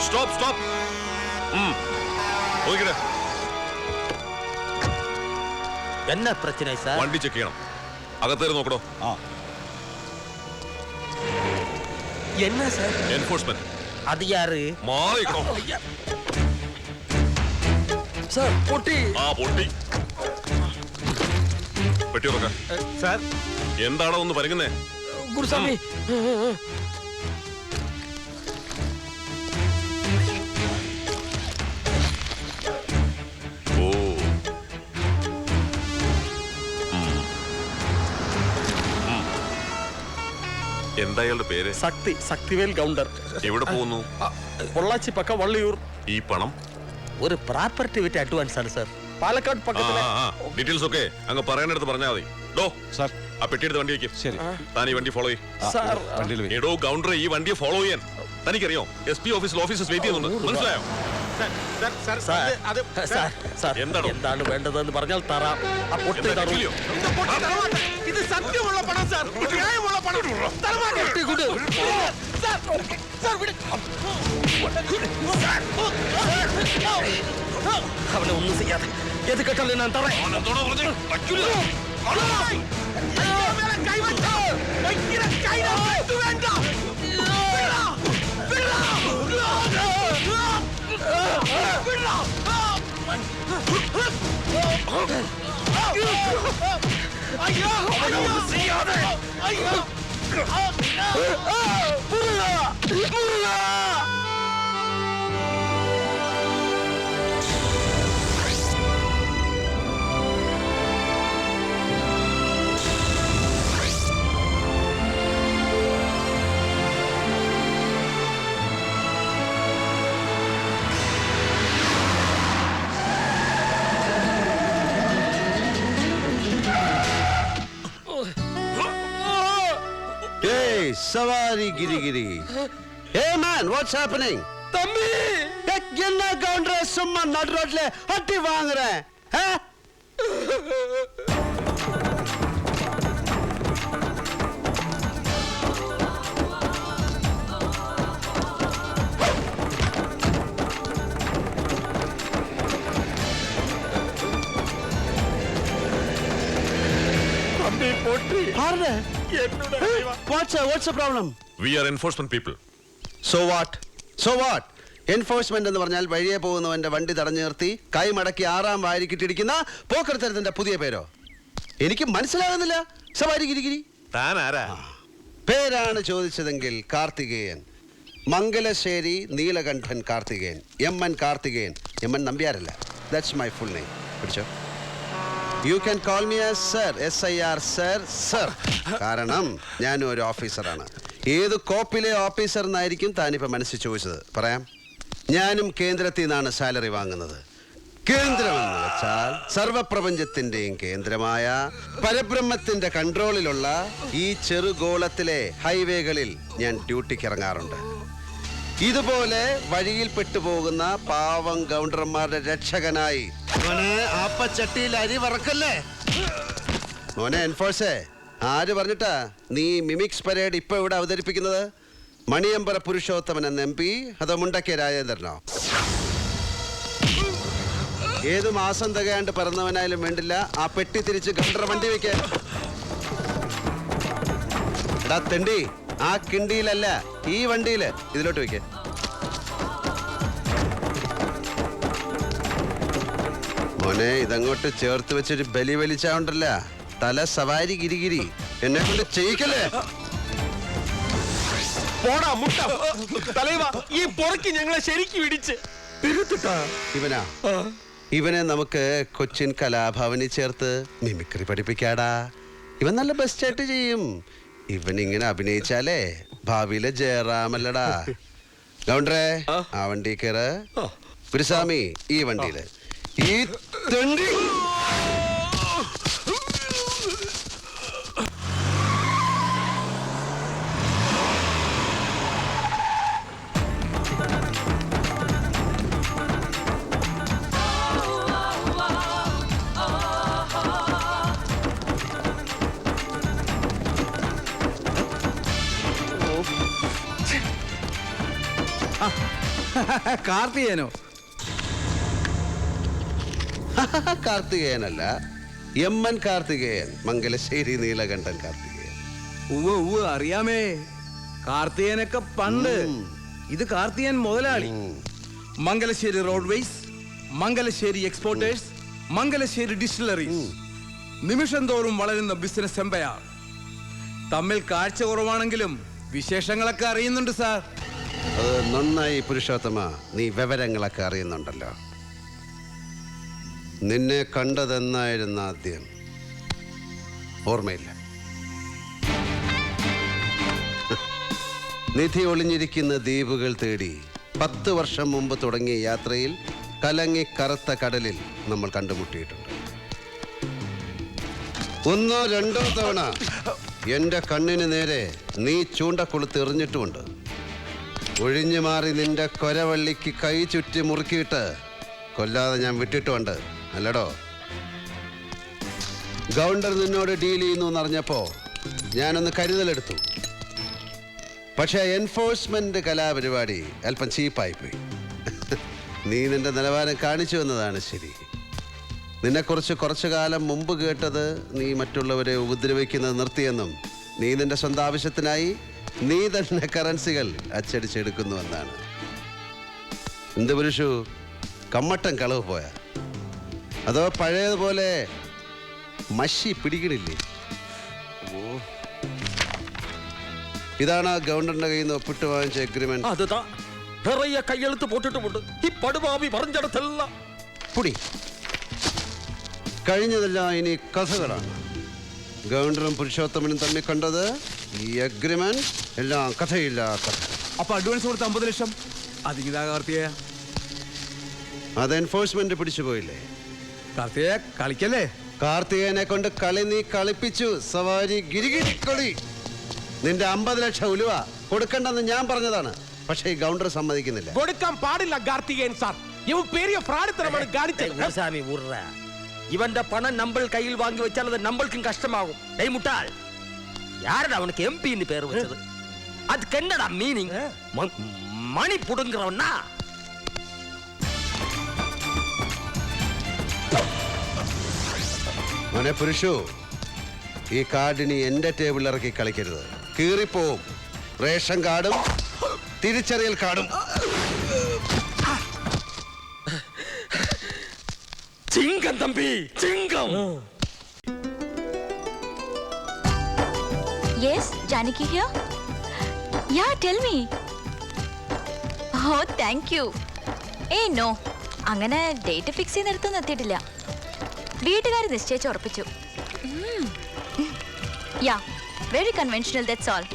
stop. என்ன பிரச்சனை sir? വണ്ടി ചെക്ക് ചെയ്യണം. അകത്തേറി നോക്കണോ? என்ன சார்? എൻഫോഴ്സ്മെന്റ്. അത് യാര്? മാറിക്കോ. സാർ പൊട്ടി. പൊട്ടി. പെട്ടി തുറക്ക. സാർ എന്താണോ ഒന്ന് പറയുന്നേ? ഗുരുസ്വാമി. എന്താ അയാളുടെ പേര്? ശക്തിവേൽ ഗൗണ്ടർ. എവിടെ പോകുന്നു? പൊള്ളാച്ചി പക്ക വള്ളിയൂർ. ഈ പണം ഒരു പ്രോപ്പർട്ടി വിറ്റ് അഡ്വാൻസ് ആണ് സാർ. പാലക്കാട് പക്കത്തിലെ ഡീറ്റെയിൽസ് ഒക്കെ അങ്ങ് പറയാനെടുത്ത് പറഞ്ഞാൽ മതി. ഡോ സാർ, ആ പെട്ടിയെടുത്ത് വണ്ടി വയ്ക്കും. ശരി, താൻ ഈ വണ്ടി ഫോളോ ചെയ്യും. എടോ ഗൗണ്ടർ, ഈ വണ്ടിയെ ഫോളോ ചെയ്യാൻ തനിക്കറിയോ? SP ഓഫീസിൽ ഓഫീസേഴ്സ് വെയിറ്റ് ചെയ്യുന്നുണ്ട്. മനസ്സിലായോ? എന്താണ് വേണ്ടതെന്ന് പറഞ്ഞാൽ തരാം. ഇത് സത്യമുള്ള പണം സാർ, ന്യായമുള്ള പണം. അവനെ ഒന്നും ചെയ്യാതെ ഏത് കേട്ടാലും ഞാൻ തറ. Hey, Savari Girigiri. Hey man, what's happening? Thampi என்ன கவுண்டர் சும்மா நடு ரோட்ல அட்டி வாங்குறேன்? തമ്പി പൊട്ടി. ஆறு. What's the problem? We are enforcement people. So what? Enforcement എന്ന് പറഞ്ഞാൽ വഴിയെ പോകുന്നവന്റെ വണ്ടി തടഞ്ഞു നിർത്തി കൈ മടക്കി 6ാം വാരിക്കിട്ടിരിക്കുന്ന പോക്കർത്തരത്തിന്റെ പുതിയ പേരോ? എനിക്ക് മനസ്സിലാകുന്നില്ല. സവാരി ഗിരിഗിരി താൻ ആരാ? പേരാണ് ചോദിച്ചതെങ്കിൽ കാർത്തികേയൻ, മംഗലശ്ശേരി നീലകണ്ഠൻ കാർത്തികേയൻ, MN കാർത്തികേയൻ. MN നമ്പ്യാരല്ല. That's my full name. പിടിച്ചോ. You can call me as sir. SIR sir. കാരണം ഞാനും ഒരു ഓഫീസറാണ്. ഏത് കോപ്പിലെ ഓഫീസർ എന്നായിരിക്കും താനിപ്പോൾ മനസ്സിൽ ചോദിച്ചത്. പറയാം. ഞാനും കേന്ദ്രത്തിൽ നിന്നാണ് സാലറി വാങ്ങുന്നത്. കേന്ദ്രമെന്ന് വെച്ചാൽ സർവപ്രപഞ്ചത്തിന്റെയും കേന്ദ്രമായ പരബ്രഹ്മത്തിന്റെ കൺട്രോളിലുള്ള ഈ ചെറുഗോളത്തിലെ ഹൈവേകളിൽ ഞാൻ ഡ്യൂട്ടിക്ക് ഇറങ്ങാറുണ്ട്. ഇതുപോലെ വഴിയിൽ പെട്ടുപോകുന്ന പാവം ഗൗണ്ടർമാരുടെ രക്ഷകനായി. ആപ്പച്ചട്ടിയിൽ അരി വറക്കല്ലേ മോനെ എൻഫോഴ്സേ. ആര് പറഞ്ഞിട്ടാ നീ മിമിക്സ് പരേഡ് ഇപ്പൊ ഇവിടെ അവതരിപ്പിക്കുന്നത്? മണിയമ്പറ പുരുഷോത്തമൻ എന്ന MP അതോ മുണ്ടക്കേ രാജേന്ദ്രനോ? ഏത് മാസം തികയാണ്ട് പിറന്നവനായാലും വേണ്ടില്ല, ആ പെട്ടി തിരിച്ച് ഗൗണ്ടർ വണ്ടി വെക്കാൻ. എടാ തെണ്ടി, ആ കിണ്ടിയിലല്ല, ഈ വണ്ടിയില് ഇതിലോട്ട് വെക്ക. മോനെ, ഇതങ്ങോട്ട് ചേർത്ത് വെച്ചൊരു ബലി വലിച്ചാണ്ടല്ല, തല സവാരി ഗിരിഗിരി. എന്നെ കൊണ്ട് ചെയ്യിക്കല്ലേ. പോടാ മുട്ട തലൈവ, ഈ പൊറക്കി ഞങ്ങളെ ശരിക്കും ഇടിച്ച് ഇവനെ നമുക്ക് കൊച്ചിൻ കലാഭവനിൽ ചേർത്ത് മിമിക്രി പഠിപ്പിക്കാടാ. ഇവൻ നല്ല ബെസ്റ്റായിട്ട് ചെയ്യും. ഇവൻ ഇങ്ങനെ അഭിനയിച്ചാലേ ഭാവിയിലെ ജയറാമല്ലടാ. ഗൗണ്ടറെ, ആ വണ്ടി കയറ്. ഗുരുസ്വാമി, ഈ വണ്ടിയില്. ഈ തണ്ടി കാർത്തികേയനോ? കാർത്തികേയനല്ല, എമ്മൻ കാർത്തികേയൻ, മംഗലശ്ശേരി നീലകണ്ഠൻ കാർത്തികേയൻ. ഉവ്വ് അറിയാമേ. കാർത്തികേയനൊക്കെ പണ്ട്. ഇത് കാർത്തികേയൻ മുതലാളി. Mangalassery roadways, Mangalassery exporters, Mangalassery distilleries. നിമിഷം തോറും വളരുന്ന ബിസിനസ് എംപയർ. തമ്മിൽ കാഴ്ച കുറവാണെങ്കിലും വിശേഷങ്ങളൊക്കെ അറിയുന്നുണ്ട് സാർ. അത് നന്നായി പുരുഷോത്തമ, നീ വിവരങ്ങളൊക്കെ അറിയുന്നുണ്ടല്ലോ. നിന്നെ കണ്ടതെന്നായിരുന്നു ആദ്യം? ഓർമ്മയില്ല. നിധി ഒളിഞ്ഞിരിക്കുന്ന ദ്വീപുകൾ തേടി 10 വർഷം മുമ്പ് തുടങ്ങിയ യാത്രയിൽ കലങ്ങി കറുത്ത കടലിൽ നമ്മൾ കണ്ടുമുട്ടിയിട്ടുണ്ട്. 1 2 തവണ എന്റെ കണ്ണിന് നേരെ നീ ചൂണ്ടക്കൊളുത്ത് എറിഞ്ഞിട്ടുമുണ്ട്. ഒഴിഞ്ഞു മാറി നിന്റെ കൊരവള്ളിക്ക് കൈ ചുറ്റി മുറുക്കിയിട്ട് കൊല്ലാതെ ഞാൻ വിട്ടിട്ടുമുണ്ട്, അല്ലടോ? ഗൗണ്ടർ നിന്നോട് ഡീൽ ചെയ്യുന്നു എന്നറിഞ്ഞപ്പോ ഞാനൊന്ന് കരുതലെടുത്തു. പക്ഷേ എൻഫോഴ്സ്മെന്റ് കലാപരിപാടി അല്പം ചീപ്പായിപ്പോയി. നീ നിന്റെ നിലവാരം കാണിച്ചു എന്നതാണ് ശരി. നിന്നെക്കുറിച്ച് കുറച്ചു കാലം മുമ്പ് കേട്ടത് നീ മറ്റുള്ളവരെ ഉപദ്രവിക്കുന്നത് നിർത്തിയെന്നും നീ നിന്റെ സ്വന്തം ആവശ്യത്തിനായി നീ തന്നെ കറൻസികൾ അച്ചടിച്ചെടുക്കുന്നുവെന്നാണ്. എന്ത് പുരുഷു, കമ്മട്ടൻ കളവ് പോയാ? അതോ പഴയതുപോലെ മഷി പിടിക്കണില്ലേ? ഇതാണ് ആ ഗവർണറിന്റെ കയ്യിൽ നിന്ന് ഒപ്പിട്ട് വാങ്ങിച്ച എഗ്രിമെന്റ്. அதுதான் நிறைய கையெழுத்து போட்டுட்டு ഈ പടുപാവി പറഞ്ഞിടത്തെല്ലാം പുടി. കഴിഞ്ഞതെല്ലാം ഇനി കഥകളാണ്. ഗവർണറും പുരുഷോത്തമനും തമ്മിൽ കണ്ടത് ഈ എഗ്രിമെന്റ് എല്ലാം കഥയില്ല കഥ. അപ്പൊ അഡ്വാൻസ് കൊടുത്ത 50 ലക്ഷം അതിതാ കാർത്തികേയ. അത് എൻഫോഴ്സ്മെന്റ് പിടിച്ചു പോയില്ലേ? കാർത്തികേയ കളിക്കല്ലേ? കാർത്തികേയനെ കൊണ്ട് കളി നീ കളിപ്പിച്ചു. സവാരി ഗിരിഗിരിക്കൊളി. നിന്റെ 50 ലക്ഷം ഉലുവ കൊടുക്കണ്ടെന്ന് ഞാൻ പറഞ്ഞതാണ്. പക്ഷേ ഈ ഗൗണ്ടർ സമ്മതിക്കുന്നില്ല. കൊടുക്കാൻ പാടില്ല കാർത്തികേയൻ സാർ. ഇവൻ പെരിയ ഫ്രാഡിത്തരമാണ് കാണിച്ചത്. சாமி உர்ற இவன்ட பணம் நம்ம கையில் வாங்கி வச்சால் அது நம்மளுக்கும் கஷ்டமாகும். டேய் முட்டாள், யாரடா அவனுக்கு எம்பின்னு பேர் வச்சது? அதுக்கு என்னடா மீனிங்? மணி புடுங்குறவனா? മോനെ പുരുഷു, ഈ കാർഡിനി എന്റെ ടേബിളിൽ ഇറക്കി കളിക്കരുത്. കീറിപ്പോവും. റേഷൻ കാർഡും തിരിച്ചറിയൽ കാർഡും. சிங்கம் தம்பி, சிங்கம். Yes, Janaki here. Yeah, tell me. Oh, thank you. Eh, no. അങ്ങനെ ഡേറ്റ് ഫിക്സ് ചെയ്തെടുത്തൊന്നും എത്തിയിട്ടില്ല. വീട്ടുകാർ നിശ്ചയിച്ച് ഉറപ്പിച്ചു. Yeah, very conventional, that's all.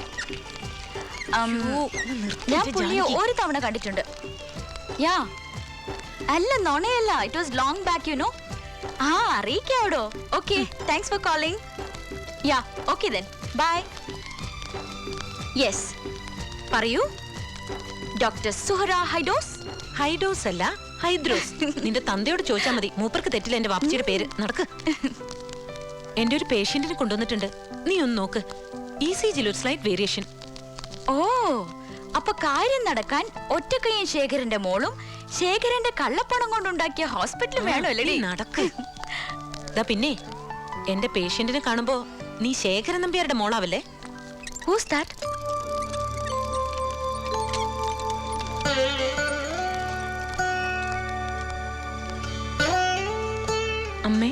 ഞാൻ പുള്ളിയെ ഒരു തവണ കണ്ടിട്ടുണ്ട്. യാ, അല്ല നോണയല്ല, it was long back, you know. ആ, അറിയിക്കാവടോ. Okay, thanks for calling. Yeah, okay then, bye. Yes, പറയൂ. ഡോക്ടർ സുഹറ ഹൈഡോസ്. ഹൈഡോസ് അല്ല, ഹൈദ്രോസ്. നിന്റെ തന്തയോട് ചോദിച്ചാൽ മതി, മൂപ്പർക്ക് തെറ്റില്ല എന്റെ വാപ്പച്ചിയുടെ പേര്. നടക്ക്. എന്റെ ഒരു പേഷ്യന്റിനെ കൊണ്ടുവന്നിട്ടുണ്ട്, നീ ഒന്ന് നോക്ക്. ECG ഒരു സ്ലൈറ്റ് വേരിയേഷൻ. ഓ, അപ്പൊ കാര്യം നടക്കാൻ ഒറ്റക്കയ്യൻ ശേഖരന്റെ മോളും ശേഖരന്റെ കള്ളപ്പണം കൊണ്ടുണ്ടാക്കിയ ഹോസ്പിറ്റലും വേണമല്ലേ? നടക്ക്. ദാ പിന്നെ എന്റെ പേഷ്യന്റിനെ കാണുമ്പോ നീ ശേഖരൻ നമ്പ്യാരുടെ മോളാവല്ലേ? Who's that? അമ്മേ.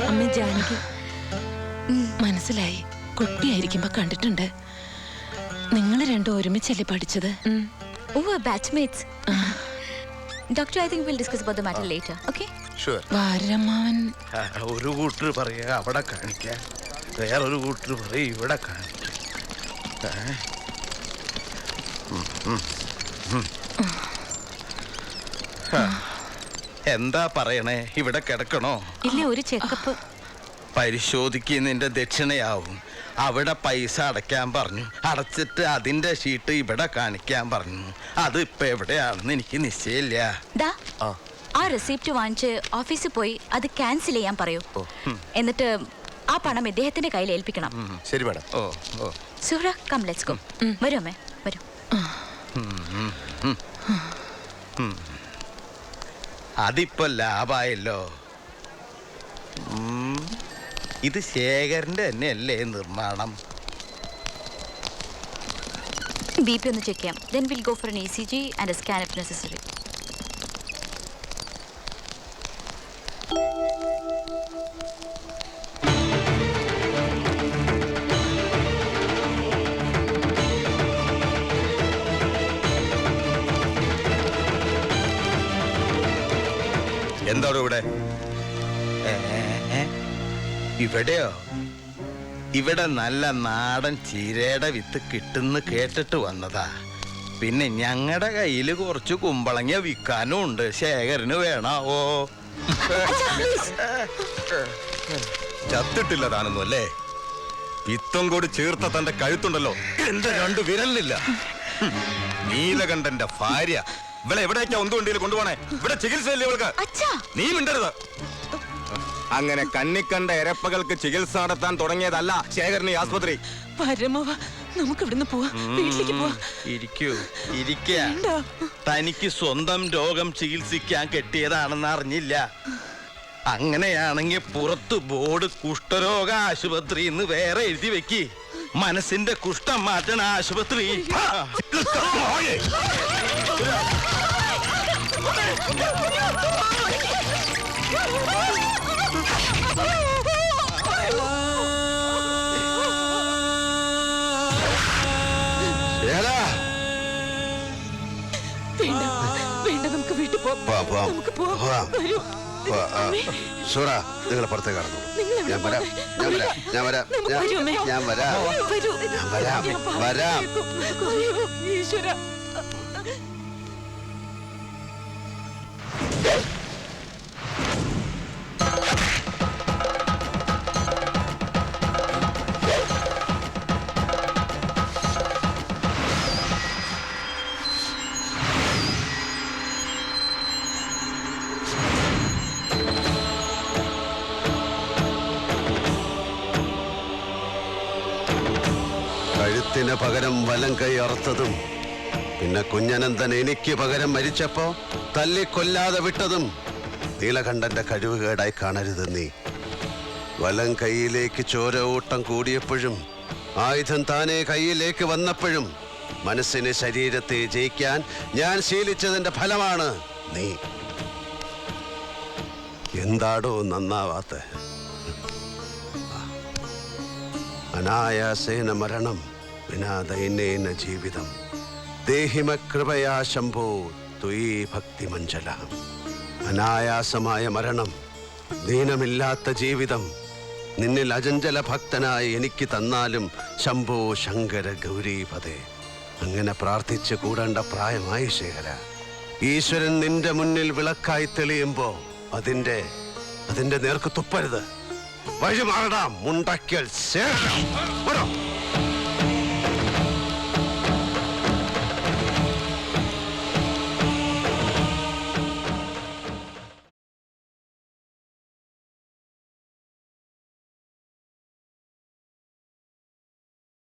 അമ്മ ജാനകി. മനസ്സിലായി, കുട്ടിയായിരിക്കുമ്പോ കണ്ടിട്ടുണ്ട്. നിങ്ങൾ രണ്ടും ഒരുമിച്ചല്ലേ പഠിച്ചത്? Oh, we're batchmates. Doctor, I think we'll discuss about the matter later. Okay? Sure. വാരമ്മാവൻ ഒരു കൂട്ടർ പറയുക അവിടെ കാണിക്കാൻ, വേറൊരു കൂട്ടർ പറയും ഇവിടെ കാണിക്കാൻ. എന്താ പറയണേ? ഇവിടെ കിടക്കണോ? ഇല്ല, ഒരു ചെക്കപ്പ്. പരിശോധിക്കുന്നതിന്റെ ദക്ഷിണയാവും. അവിടെ പൈസ അടയ്ക്കാൻ പറഞ്ഞു. അടച്ചിട്ട് അതിന്റെ ഷീട്ട് ഇവിടെ കാണിക്കാൻ പറഞ്ഞു. അത് ഇപ്പൊ എവിടെയാണെന്ന് എനിക്ക് നിശ്ചയില്ല. ദാ, ആ റെസിപ്റ്റ് വാങ്ങിച്ച് ഓഫീസിൽ പോയി അത് ക്യാൻസൽ ചെയ്യാൻ പറയൂ. എന്നിട്ട് ആ പണം ഇദ്ദേഹത്തിന്റെ കയ്യിൽ ഏൽപ്പിക്കണം. ശരി മാഡം. ഓ ഓ സുഹ്ര കം ലെറ്റ്സ് ഗോ. വരൂ അമ്മേ വരൂ. അതിപ്പോ ലാഭായല്ലോ. ഇത് ശേഖരന്റെ തന്നെയല്ലേ നിർമ്മാണം? BP ഒന്ന് ചെക്ക് ചെയ്യാം. Then we'll go for an ECG and a scan if necessary. എന്താണ് ഇവിടെ? ഇവിടെയോ? ഇവിടെ നല്ല നാടൻ ചീരയുടെ വിത്ത് കിട്ടുന്ന കേട്ടിട്ട് വന്നതാ. പിന്നെ ഞങ്ങളുടെ കയ്യിൽ കുറച്ച് കുമ്പളങ്ങ വിൽക്കാനും ഉണ്ട്. ശേഖരന് വേണാവോ? ചത്തിട്ടില്ല താനൊന്നും അല്ലേ? വിത്തം കൂടി ചേർത്ത തന്റെ കഴുത്തുണ്ടല്ലോ, എന്റെ 2 വിരലില്ല. നീലകണ്ഠന്റെ ഭാര്യ ഇവിടെ എവിടേക്കാ ഒന്നുകൊണ്ടിയിൽ കൊണ്ടുപോണേ? ഇവിടെ ചികിത്സയില്ലേ ഇവൾക്ക്? നീ മിണ്ടരുത്. അങ്ങനെ കണ്ണിക്കണ്ട എരപ്പകൾക്ക് ചികിത്സ നടത്താൻ തുടങ്ങിയതല്ല ശേഖരൻ ഈ ആസ്പത്രി. നമുക്ക് ഇവിടുന്ന് പോവാ, വീട്ടിലേക്ക് പോവാ. ഇരിക്കൂ, തനിക്ക് സ്വന്തം രോഗം ചികിത്സിക്കാൻ കെട്ടിയതാണെന്ന് അറിഞ്ഞില്ല. അങ്ങനെയാണെങ്കിൽ പുറത്ത് ബോർഡ് കുഷ്ഠരോഗ ആശുപത്രി എന്ന് വേറെ എഴുതി വെക്ക്. മനസ്സിന്റെ കുഷ്ഠം മാറ്റണ ആശുപത്രി. വേണ്ട, നമുക്ക് വീട്ടിൽ പോവാം. സുഹ്ര, നിങ്ങൾ പുറത്തേക്ക് കടന്നു. ഞാൻ വരാം, ഞാൻ വരാം, ഞാൻ വരാം, ഞാൻ വരാം, ഞാൻ വരാം, വരാം. ഈശ്വര, കഴുത്തിന് പകരം വലം കൈ അറുത്തതും, പിന്നെ കുഞ്ഞനന്തൻ എനിക്ക് പകരം മരിച്ചപ്പോ തല്ലിക്കൊല്ലാതെ വിട്ടതും നീലകണ്ഠന്റെ കഴിവുകേടായി കാണരുത് നീ. വലം കൈയിലേക്ക് ചോര ഊട്ടം കൂടിയപ്പോഴും ആയുധം താനെ കൈയിലേക്ക് വന്നപ്പോഴും മനസ്സിനെ ശരീരത്തെ ജയിക്കാൻ ഞാൻ ശീലിച്ചതിന്റെ ഫലമാണ് നീ. എന്താടോ നന്നാവാത്ത? അനായാസേന മരണം വിനാ ദൈന്യേന ജീവിതം. ദേഹിമ കൃപയാ ശംഭോ ത്വയീ ഭക്തി മഞ്ജല. അനായാസമായ മരണം, ദീനമില്ലാത്ത ജീവിതം നിന്നിൽ അചഞ്ചല ഭക്തനായി എനിക്ക് തന്നാലും ശംഭോ ശങ്കര ഗൗരീപദേ. അങ്ങനെ പ്രാർത്ഥിച്ച് കൂടേണ്ട പ്രായമായി ശേഖര. ഈശ്വരൻ നിന്റെ മുന്നിൽ വിളക്കായി തെളിയുമ്പോ അതിന്റെ നേർക്ക് തുപ്പരുത്. വഴി മാറടാ മുണ്ടക്കൽ ശേഖരം.